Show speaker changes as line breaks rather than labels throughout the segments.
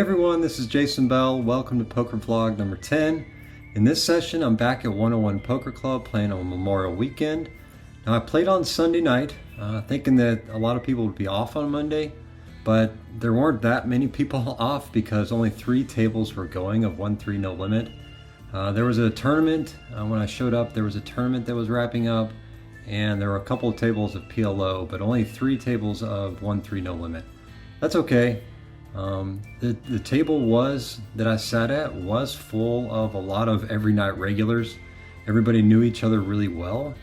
everyone, this is Jason Bell. Welcome to Poker Vlog number 10. In this session, I'm back at 101 Poker Club playing on Memorial Weekend. Now, I played on Sunday night, thinking that a lot of people would be off on Monday, but there weren't that many people off because only 3 tables were going of 1-3 no limit. There was a tournament, when I showed up, there was a tournament that was wrapping up, and there were a couple of tables of PLO, but only 3 tables of 1-3 no limit. That's okay. The table that I sat at was full of a lot of every night regulars. Everybody knew each other really well.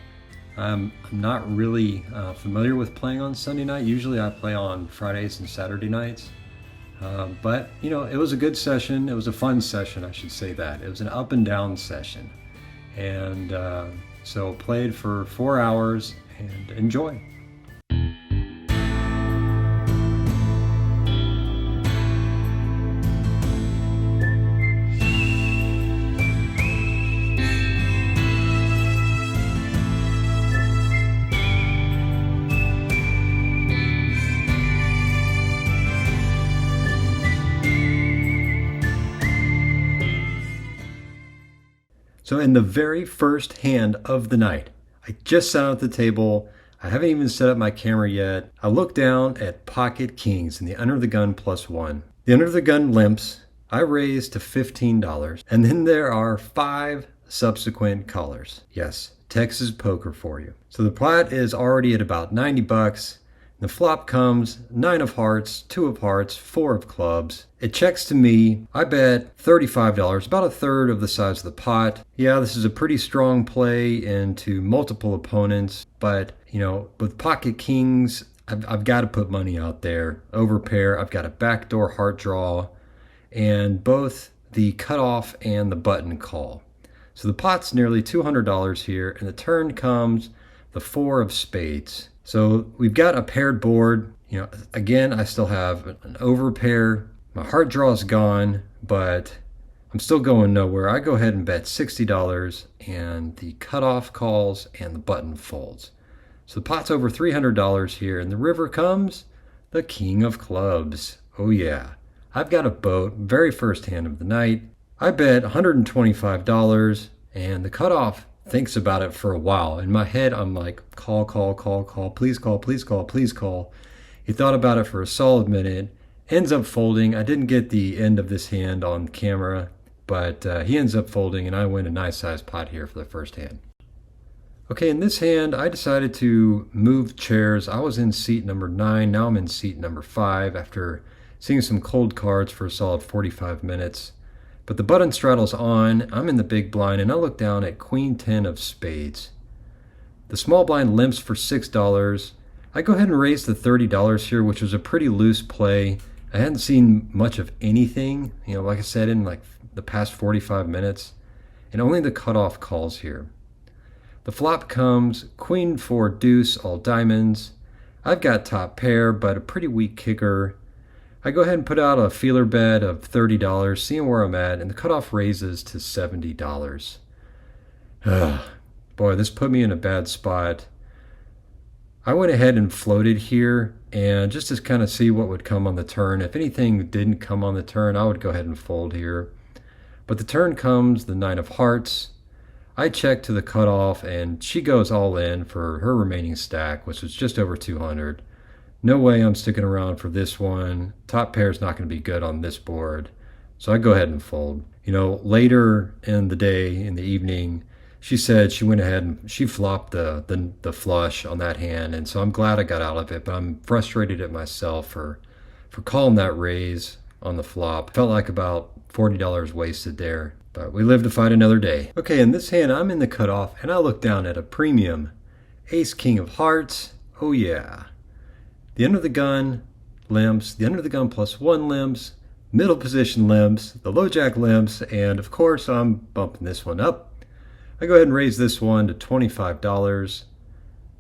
I'm not really familiar with playing on Sunday night. Usually I play on Fridays and Saturday nights. But you know, it was a good session. It was a fun session, I should say that. It was an up and down session. And so played for 4 hours and enjoy. So in the very first hand of the night, I just sat at the table. I haven't even set up my camera yet. I look down at pocket kings and the under the gun +1. The under the gun limps, I raised to $15. And then there are 5 subsequent callers. Yes, Texas poker for you. So the pot is already at about 90 bucks. The flop comes 9 of hearts, 2 of hearts, 4 of clubs. It checks to me. I bet $35, about a third of the size of the pot. Yeah, this is a pretty strong play into multiple opponents, but you know, with pocket kings, I've got to put money out there. Overpair, I've got a backdoor heart draw, and both the cutoff and the button call. So the pot's nearly $200 here, and the turn comes the 4 of spades. So we've got a paired board. You know, again, I still have an overpair. My heart draw is gone, but I'm still going nowhere. I go ahead and bet $60, and the cutoff calls and the button folds. So the pot's over $300 here, and the river comes the king of clubs. Oh yeah, I've got a boat, very first hand of the night. I bet $125, and the cutoff thinks about it for a while. In my head, I'm like, call, please call, please call, please call. He thought about it for a solid minute, ends up folding. I didn't get the end of this hand on camera, but he ends up folding, and I win a nice sized pot here for the first hand. Okay, in this hand, I decided to move chairs. I was in seat number 9, now I'm in seat number 5 after seeing some cold cards for a solid 45 minutes. But the button straddle's on, I'm in the big blind, and I look down at queen 10 of spades. The small blind limps for $6. I go ahead and raise the $30 here, which was a pretty loose play. I hadn't seen much of anything, you know, like I said, in like the past 45 minutes, and only the cutoff calls here. The flop comes queen 4 deuce, all diamonds. I've got top pair, but a pretty weak kicker. I go ahead and put out a feeler bet of $30, seeing where I'm at, and the cutoff raises to $70. Boy, this put me in a bad spot. I went ahead and floated here, and just to kind of see what would come on the turn. If anything didn't come on the turn, I would go ahead and fold here. But the turn comes the 9 of hearts. I check to the cutoff, and she goes all in for her remaining stack, which was just over 200. No way I'm sticking around for this one. Top pair is not going to be good on this board. So I go ahead and fold. You know, later in the day, in the evening, she said she went ahead and she flopped the flush on that hand. And so I'm glad I got out of it, but I'm frustrated at myself for calling that raise on the flop. Felt like about $40 wasted there, but we live to fight another day. Okay, in this hand, I'm in the cutoff, and I look down at a premium ace king of hearts. Oh yeah. The under the gun limps, the under the gun +1 limps, middle position limps, the low jack limps, and of course I'm bumping this one up. I go ahead and raise this one to $25.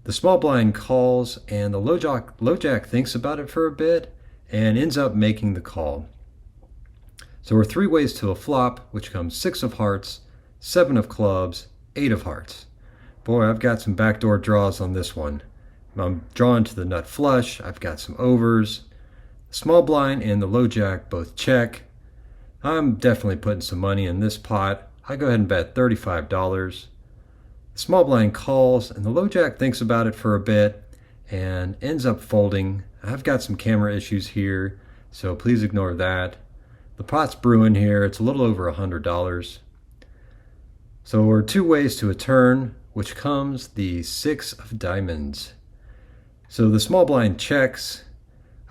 The small blind calls, and the low jack thinks about it for a bit and ends up making the call. So we're 3 ways to a flop, which comes 6 of hearts, 7 of clubs, 8 of hearts. Boy, I've got some backdoor draws on this one. I'm drawn to the nut flush. I've got some overs. The small blind and the low jack both check. I'm definitely putting some money in this pot. I go ahead and bet $35. The small blind calls, and the low jack thinks about it for a bit and ends up folding. I've got some camera issues here, so please ignore that. The pot's brewing here. It's a little over $100. So we're 2 ways to a turn, which comes the 6 of diamonds. So the small blind checks.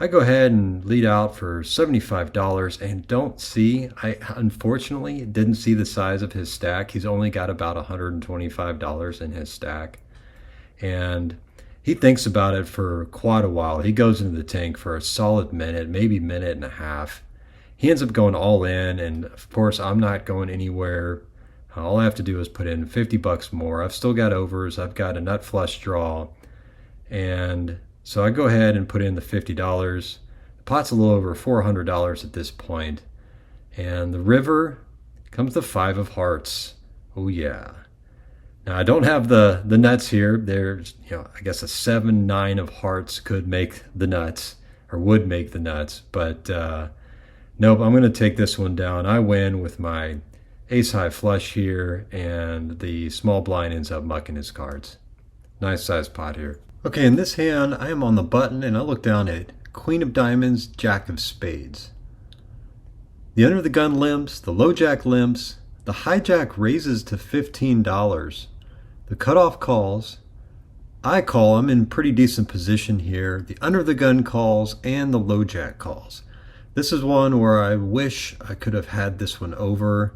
I go ahead and lead out for $75 and don't see, I unfortunately didn't see the size of his stack. He's only got about $125 in his stack. And he thinks about it for quite a while. He goes into the tank for a solid minute, maybe minute and a half. He ends up going all in, and of course I'm not going anywhere. All I have to do is put in $50 more. I've still got overs. I've got a nut flush draw. And so I go ahead and put in the $50. The pot's a little over $400 at this point. And the river comes the 5 of hearts. Oh yeah. Now I don't have the nuts here. There's, I guess a 7, 9 of hearts could make the nuts, or would make the nuts. But nope, I'm going to take this one down. I win with my ace high flush here, and the small blind ends up mucking his cards. Nice sized pot here. Okay, in this hand, I am on the button, and I look down at Queen of Diamonds, Jack of Spades. The under the gun limps, the low jack limps, the hijack raises to $15. The cutoff calls. I call. I'm in pretty decent position here. The under the gun calls and the low jack calls. This is one where I wish I could have had this one over.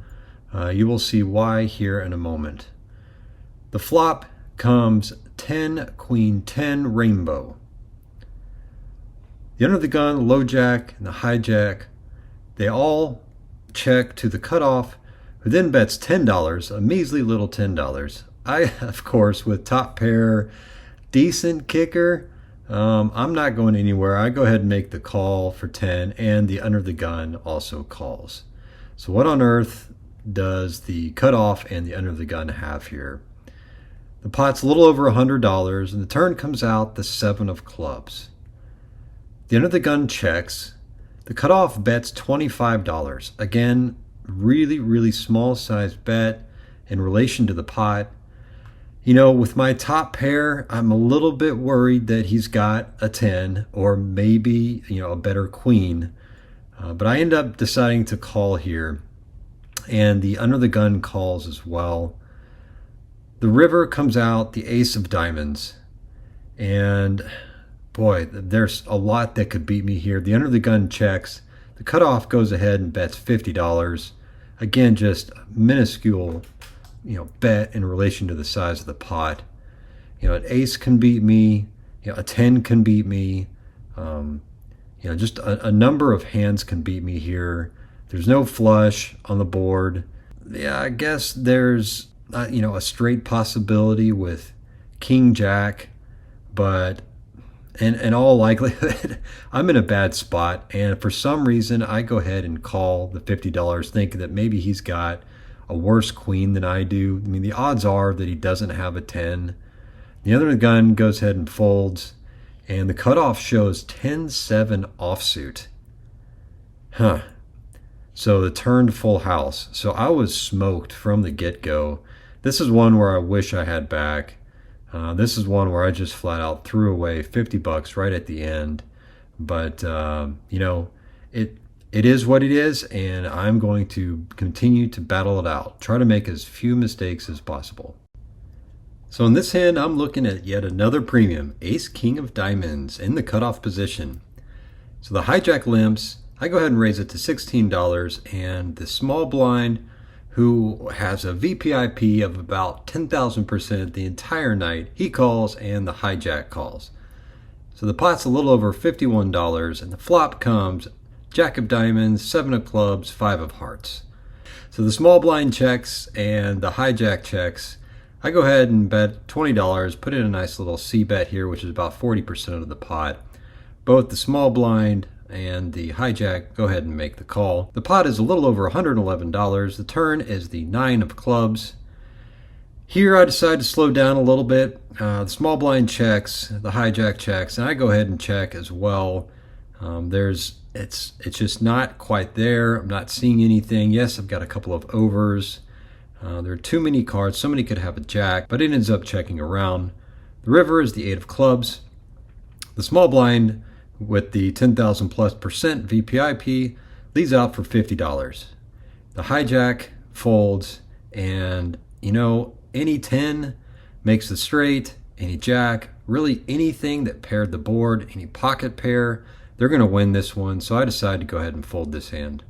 You will see why here in a moment. The flop comes 10, Queen, 10, Rainbow. The under the gun, low jack, and the hijack, they all check to the cutoff, who then bets $10, a measly little $10. I, of course, with top pair, decent kicker, I'm not going anywhere. I go ahead and make the call for 10, and the under the gun also calls. So what on earth does the cutoff and the under the gun have here? The pot's a little over $100, and the turn comes out the 7 of clubs. The under the gun checks. The cutoff bets $25. Again, really, really small size bet in relation to the pot. With my top pair, I'm a little bit worried that he's got a 10 or maybe, a better queen. But I end up deciding to call here. And the under the gun calls as well. The river comes out, the ace of diamonds. And boy, there's a lot that could beat me here. The under the gun checks. The cutoff goes ahead and bets $50. Again, just a minuscule, bet in relation to the size of the pot. An ace can beat me. A 10 can beat me. Just a number of hands can beat me here. There's no flush on the board. Yeah, I guess there's a straight possibility with King Jack, but in all likelihood, I'm in a bad spot, and for some reason, I go ahead and call the $50, thinking that maybe he's got a worse queen than I do. I mean, the odds are that he doesn't have a 10. The other gun goes ahead and folds, and the cutoff shows 10-7 offsuit. So the turned full house. So I was smoked from the get-go. This is one where I wish I had back. This is one where I just flat out threw away $50 right at the end. But, it is what it is, and I'm going to continue to battle it out. Try to make as few mistakes as possible. So in this hand, I'm looking at yet another premium, Ace King of Diamonds in the cutoff position. So the hijack limps. I go ahead and raise it to $16, and the small blind, who has a VPIP of about 10,000% the entire night, he calls, and the hijack calls. So the pot's a little over $51, and the flop comes Jack of Diamonds, 7 of clubs, 5 of hearts. So the small blind checks and the hijack checks. I go ahead and bet $20, put in a nice little C bet here, which is about 40% of the pot. Both the small blind and the hijack go ahead and make the call. The pot is a little over $111. The turn is the 9 of clubs. Here I decide to slow down a little bit. The small blind checks, the hijack checks, and I go ahead and check as well. It's just not quite there. I'm not seeing anything. Yes, I've got a couple of overs. There are too many cards. Somebody could have a jack, but it ends up checking around. The river is the 8 of clubs. The small blind with the 10,000 plus percent VPIP leads out for $50. The hijack folds, and any 10 makes the straight, any jack, really anything that paired the board, any pocket pair, they're going to win this one. So I decided to go ahead and fold this hand.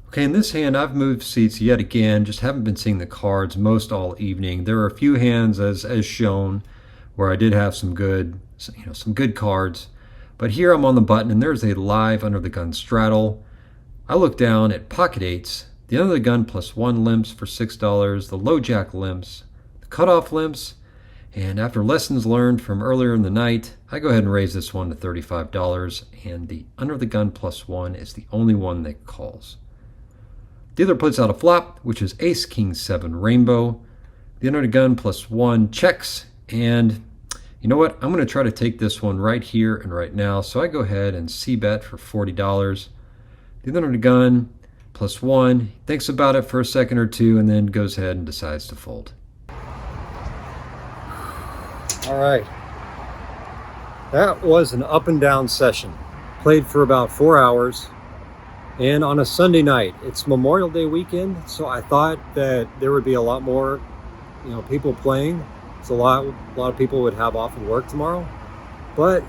Okay, in this hand, I've moved seats yet again, just haven't been seeing the cards most all evening. There are a few hands as shown where I did have some good cards. But here I'm on the button and there's a live under the gun straddle. I look down at pocket eights, the under the gun +1 limps for $6, the low jack limps, the cutoff limps, and after lessons learned from earlier in the night, I go ahead and raise this one to $35, and the under the gun +1 is the only one that calls. Dealer puts out a flop, which is ace king 7 rainbow. The under the gun +1 checks, and you know what? I'm going to try to take this one right here and right now. So I go ahead and c-bet for $40. The under the gun +1 thinks about it for a second or two and then goes ahead and decides to fold. All right. That was an up and down session. Played for about 4 hours. And on a Sunday night, it's Memorial Day weekend, so I thought that there would be a lot more, people playing. It's a lot of people would have off of work tomorrow, but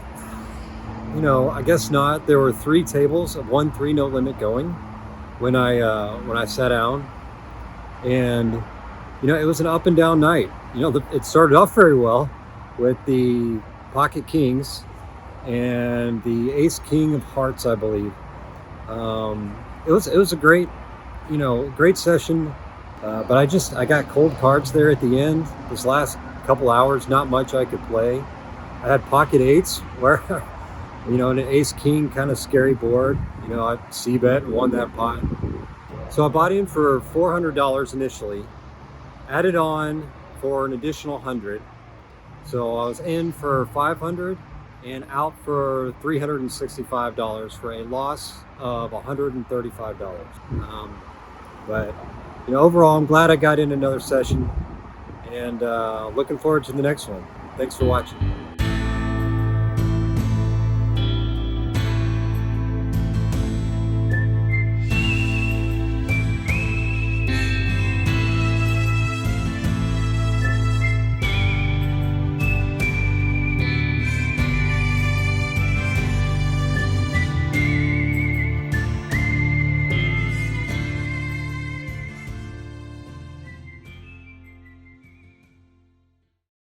I guess not. There were 3 tables of 1-3 no limit going when I sat down, and it was an up and down night. It started off very well with the pocket kings and the ace king of hearts, I believe. It was a great session, but I got cold cards there at the end. This last couple hours, not much I could play. I had pocket eights where, an ace king kind of scary board. I c-bet and won that pot. So I bought in for $400 initially, added on for an additional 100. So I was in for 500 and out for $365 for a loss of $135. But overall, I'm glad I got in another session, and looking forward to the next one. Thanks for watching.